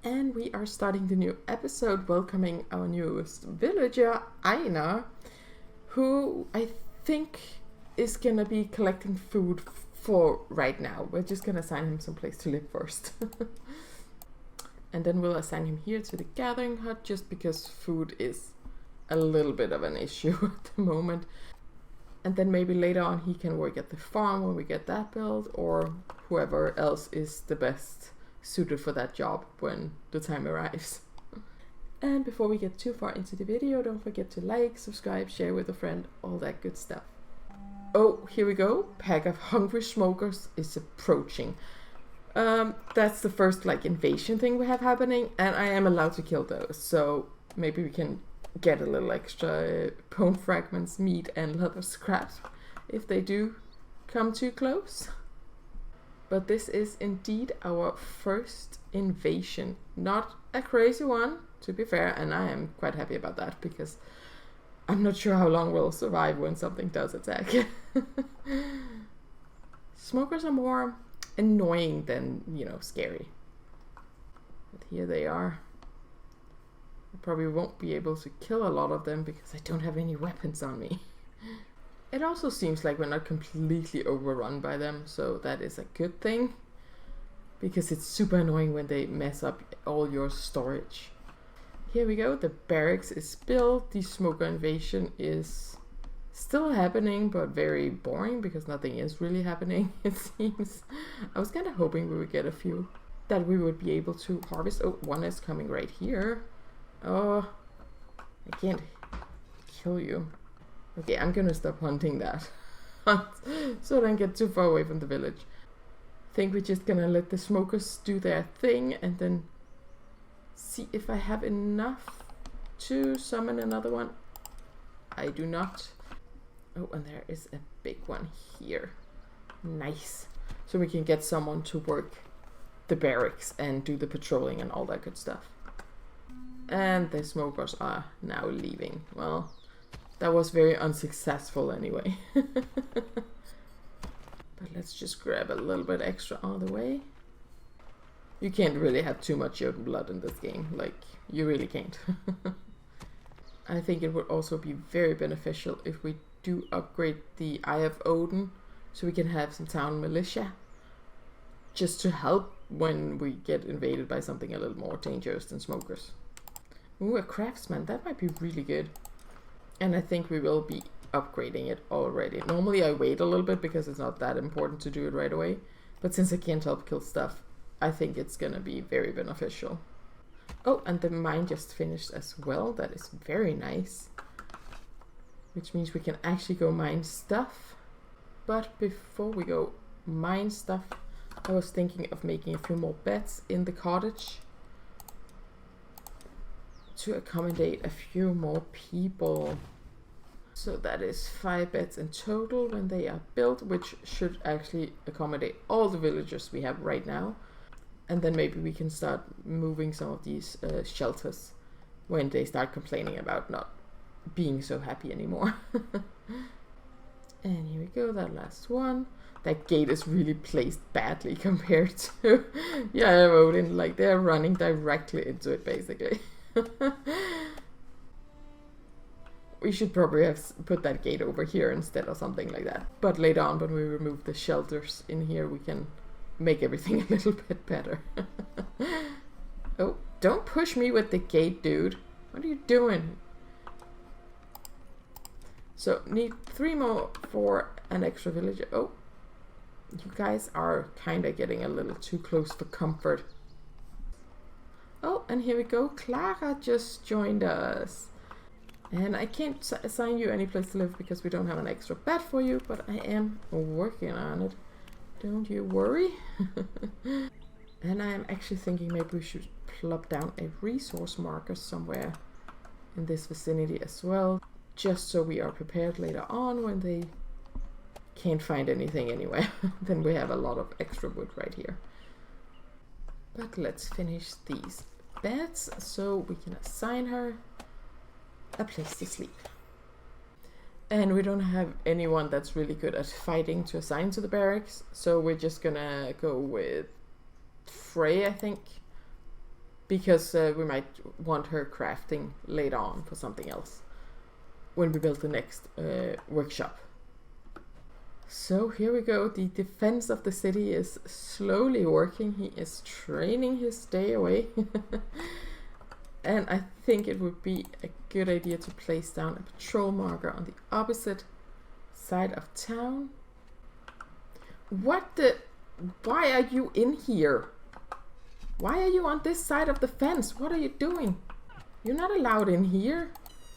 And we are starting the new episode welcoming our newest villager, Einar, who I think is gonna be collecting food for right now. We're just gonna assign him some place to live first. And then we'll assign him here to the gathering hut just because food is a little bit of an issue at the moment. And then maybe later on he can work at the farm when we get that built, or whoever else is the best suited for that job when the time arrives. And before we get too far into the video, don't forget to like, subscribe, share with a friend, all that good stuff. Oh, here we go. Pack of hungry smokers is approaching. That's the first invasion thing we have happening, and I am allowed to kill those, so maybe we can get a little extra bone fragments, meat, and leather scraps if they do come too close. But this is indeed our first invasion. Not a crazy one, to be fair, and I am quite happy about that because I'm not sure how long we'll survive when something does attack. Smokers are more annoying than, scary. But here they are. I probably won't be able to kill a lot of them because I don't have any weapons on me. It also seems like we're not completely overrun by them, so that is a good thing. Because it's super annoying when they mess up all your storage. Here we go, the barracks is built. The smoker invasion is still happening, but very boring because nothing is really happening, it seems. I was kind of hoping we would get a few that we would be able to harvest. Oh, one is coming right here. Oh, I can't kill you. Okay, I'm gonna stop hunting that. So I don't get too far away from the village. I think we're just gonna let the smokers do their thing and then see if I have enough to summon another one. I do not. Oh, and there is a big one here. Nice. So we can get someone to work the barracks and do the patrolling and all that good stuff. And the smokers are now leaving. Well, that was very unsuccessful anyway. But let's just grab a little bit extra on the way. You can't really have too much Jotun blood in this game. You really can't. I think it would also be very beneficial if we do upgrade the Eye of Odin so we can have some town militia. Just to help when we get invaded by something a little more dangerous than smokers. Ooh, a craftsman. That might be really good. And I think we will be upgrading it already. Normally I wait a little bit because it's not that important to do it right away. But since I can't help kill stuff, I think it's gonna be very beneficial. Oh, and the mine just finished as well. That is very nice. Which means we can actually go mine stuff. But before we go mine stuff, I was thinking of making a few more beds in the cottage to accommodate a few more people. So that is 5 beds in total when they are built, which should actually accommodate all the villagers we have right now. And then maybe we can start moving some of these shelters when they start complaining about not being so happy anymore. And here we go, that last one. That gate is really placed badly compared to Odin. They're running directly into it basically. We should probably have put that gate over here instead or something like that. But later on when we remove the shelters in here, we can make everything a little bit better. Oh, don't push me with the gate, dude. What are you doing? So, need 3 more for an extra villager. Oh, you guys are kind of getting a little too close for comfort. Oh, and here we go. Clara just joined us. And I can't assign you any place to live because we don't have an extra bed for you, but I am working on it. Don't you worry. And I am actually thinking maybe we should plop down a resource marker somewhere in this vicinity as well, just so we are prepared later on when they can't find anything anywhere. Then we have a lot of extra wood right here. But let's finish these beds so we can assign her a place to sleep. And we don't have anyone that's really good at fighting to assign to the barracks, so we're just gonna go with Frey, I think. because we might want her crafting later on for something else when we build the next workshop. So here we go. The defense of the city is slowly working. He is training his stay away. And I think it would be a good idea to place down a patrol marker on the opposite side of town. What the? Why are you in here? Why are you on this side of the fence? What are you doing? You're not allowed in here.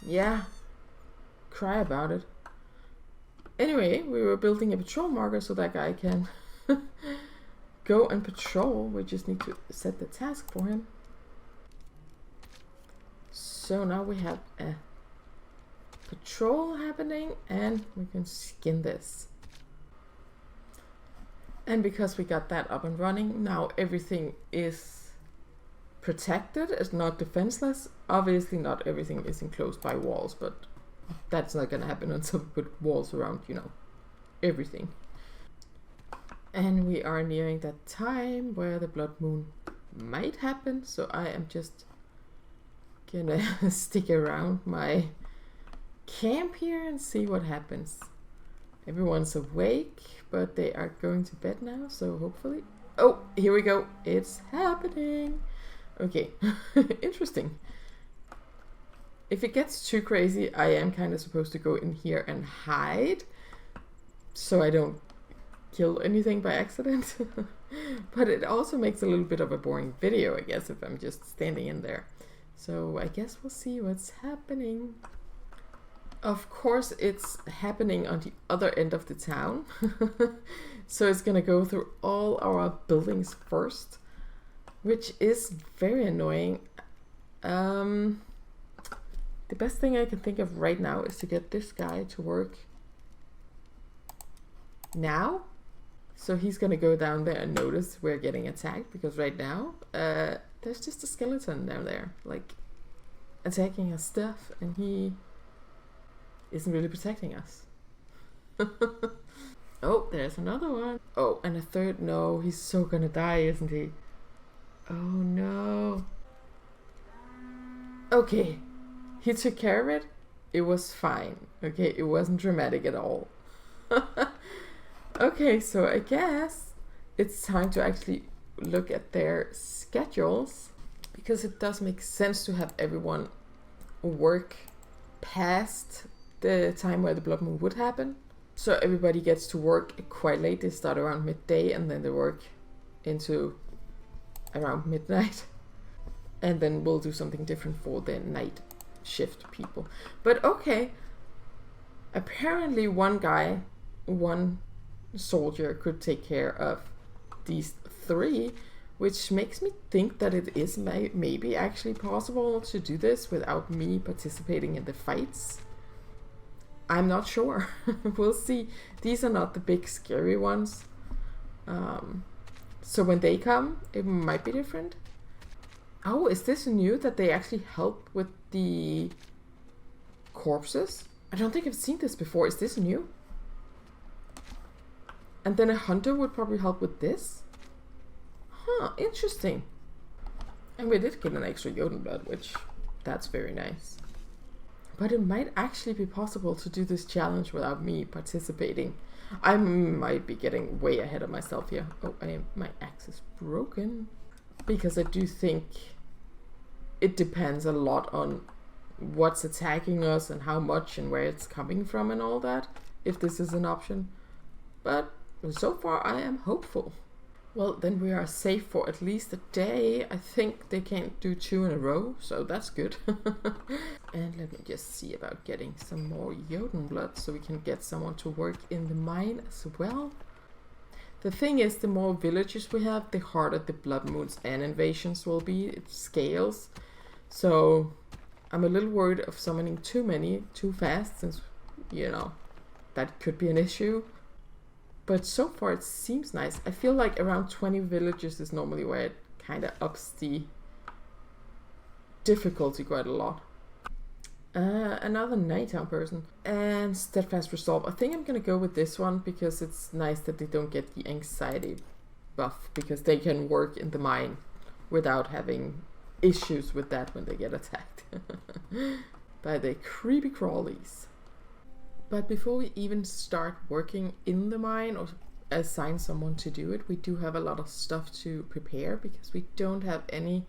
Yeah. Cry about it. Anyway, we were building a patrol marker so that guy can go and patrol. We just need to set the task for him. So now we have a patrol happening and we can skin this. And because we got that up and running, now everything is protected. It's not defenseless. Obviously not everything is enclosed by walls, but that's not gonna happen until we put walls around, you know, everything. And we are nearing that time where the blood moon might happen, so I am just gonna stick around my camp here and see what happens. Everyone's awake, but they are going to bed now, so hopefully... Oh, here we go. It's happening. Okay, interesting. If it gets too crazy, I am kind of supposed to go in here and hide, so I don't kill anything by accident. But it also makes a little bit of a boring video, I guess, if I'm just standing in there. So I guess we'll see what's happening. Of course, it's happening on the other end of the town. So it's gonna go through all our buildings first, which is very annoying. The best thing I can think of right now is to get this guy to work now. So he's gonna go down there and notice we're getting attacked, because right now there's just a skeleton down there, like, attacking our stuff, and he isn't really protecting us. Oh, there's another one. Oh, and a third. No, he's so gonna die, isn't he? Oh no. Okay, he took care of it. It was fine. Okay, it wasn't dramatic at all. Okay, so I guess it's time to actually look at their schedules, because it does make sense to have everyone work past the time where the blood moon would happen. So everybody gets to work quite late. They start around midday and then they work into around midnight. And then we'll do something different for the night shift people. But okay, apparently one soldier could take care of these three, which makes me think that it is maybe actually possible to do this without me participating in the fights. I'm not sure. We'll see. These are not the big scary ones. So when they come, it might be different. Oh, is this new that they actually help with the corpses? I don't think I've seen this before. Is this new? And then a hunter would probably help with this? Huh, interesting. And we did get an extra Jotun blood, which that's very nice. But it might actually be possible to do this challenge without me participating. I might be getting way ahead of myself here. Oh, my axe is broken. Because I do think it depends a lot on what's attacking us and how much and where it's coming from and all that, if this is an option. But so far I am hopeful. Well, then we are safe for at least a day. I think they can't do 2 in a row, so that's good. And let me just see about getting some more Jotun blood so we can get someone to work in the mine as well. The thing is, the more villages we have, the harder the blood moons and invasions will be. It scales. So I'm a little worried of summoning too many too fast, since, you know, that could be an issue. But so far it seems nice. I feel like around 20 villages is normally where it kind of ups the difficulty quite a lot. Another nighttime person. And steadfast resolve. I think I'm gonna go with this one because it's nice that they don't get the anxiety buff, because they can work in the mine without having issues with that when they get attacked by the creepy crawlies. But before we even start working in the mine or assign someone to do it, we do have a lot of stuff to prepare because we don't have any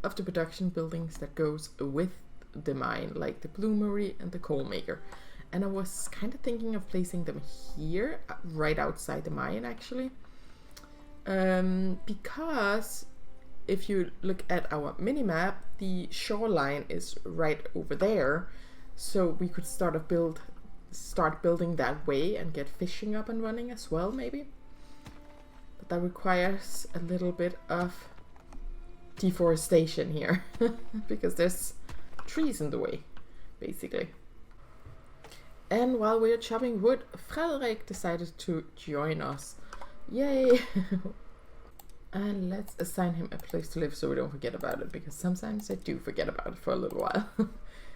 of the production buildings that goes with the mine, like the bloomery and the coal maker. And I was kind of thinking of placing them here, right outside the mine actually. Because if you look at our mini-map, the shoreline is right over there. So we could start building that way and get fishing up and running as well, maybe. But that requires a little bit of deforestation here because there's trees in the way, basically. And while we're chopping wood, Frederik decided to join us. Yay! And let's assign him a place to live so we don't forget about it, because sometimes I do forget about it for a little while.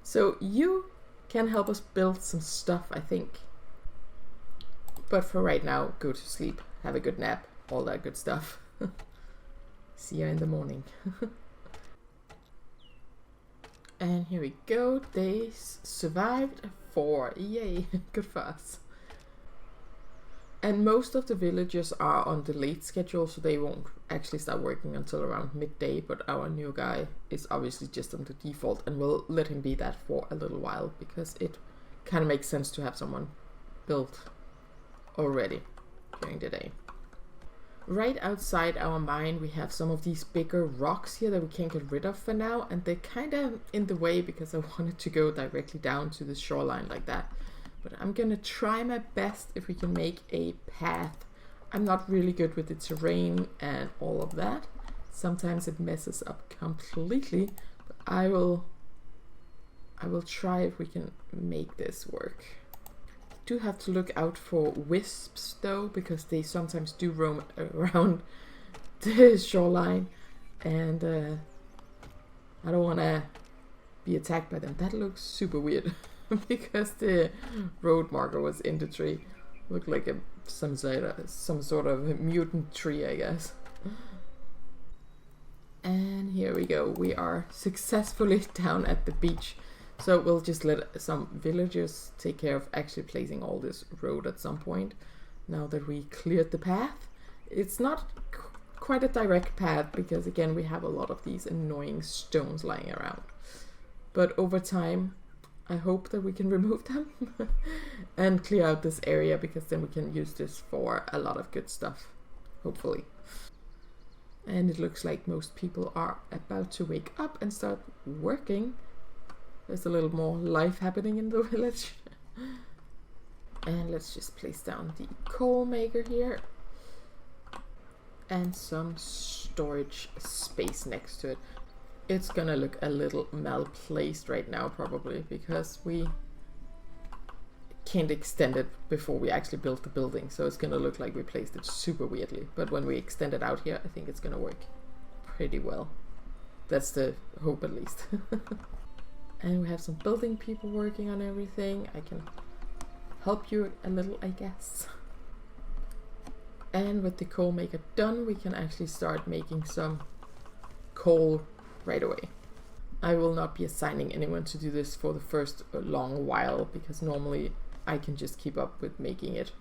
So you can help us build some stuff, I think. But for right now, go to sleep, have a good nap, all that good stuff. See you in the morning. And here we go. They survived 4. Yay, good for us. And most of the villagers are on the late schedule, so they won't actually start working until around midday. But our new guy is obviously just on the default, and we'll let him be that for a little while because it kind of makes sense to have someone built already during the day. Right outside our mine, we have some of these bigger rocks here that we can't get rid of for now, and they're kind of in the way because I wanted to go directly down to the shoreline like that. But I'm gonna try my best if we can make a path. I'm not really good with the terrain and all of that. Sometimes it messes up completely, but I will try if we can make this work. Do have to look out for wisps though, because they sometimes do roam around the shoreline, and I don't want to be attacked by them. That looks super weird because the road marker was in the tree. Looked like some sort of mutant tree, I guess. And here we go. We are successfully down at the beach. So we'll just let some villagers take care of actually placing all this road at some point. Now that we cleared the path. It's not quite a direct path because again we have a lot of these annoying stones lying around. But over time I hope that we can remove them and clear out this area, because then we can use this for a lot of good stuff, hopefully. And it looks like most people are about to wake up and start working. There's a little more life happening in the village. And let's just place down the coal maker here. And some storage space next to it. It's gonna look a little malplaced right now probably, because we can't extend it before we actually built the building. So it's gonna look like we placed it super weirdly. But when we extend it out here, I think it's gonna work pretty well. That's the hope at least. And we have some building people working on everything. I can help you a little, I guess. And with the coal maker done, we can actually start making some coal right away. I will not be assigning anyone to do this for the first long while, because normally I can just keep up with making it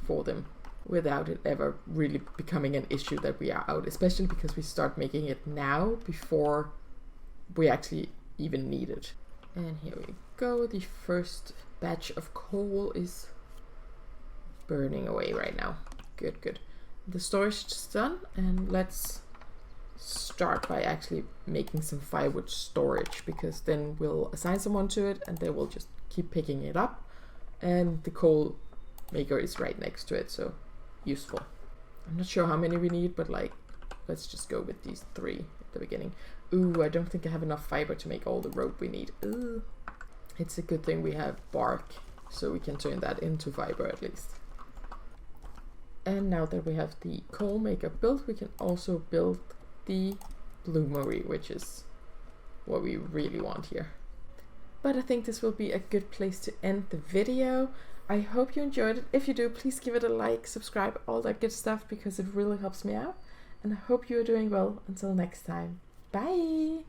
for them without it ever really becoming an issue that we are out, especially because we start making it now before we actually even need it. And here we go. The first batch of coal is burning away right now. Good, good. The storage is done, and let's start by actually making some firewood storage, because then we'll assign someone to it and they will just keep picking it up, and the coal maker is right next to it, so useful. I'm not sure how many we need, but like, let's just go with these 3 at the beginning. Ooh, I don't think I have enough fiber to make all the rope we need. Ooh. It's a good thing we have bark, so we can turn that into fiber at least. And now that we have the coal maker built, we can also build the bloomery, which is what we really want here. But I think this will be a good place to end the video. I hope you enjoyed it. If you do, please give it a like, subscribe, all that good stuff, because it really helps me out. And I hope you are doing well. Until next time. Bye!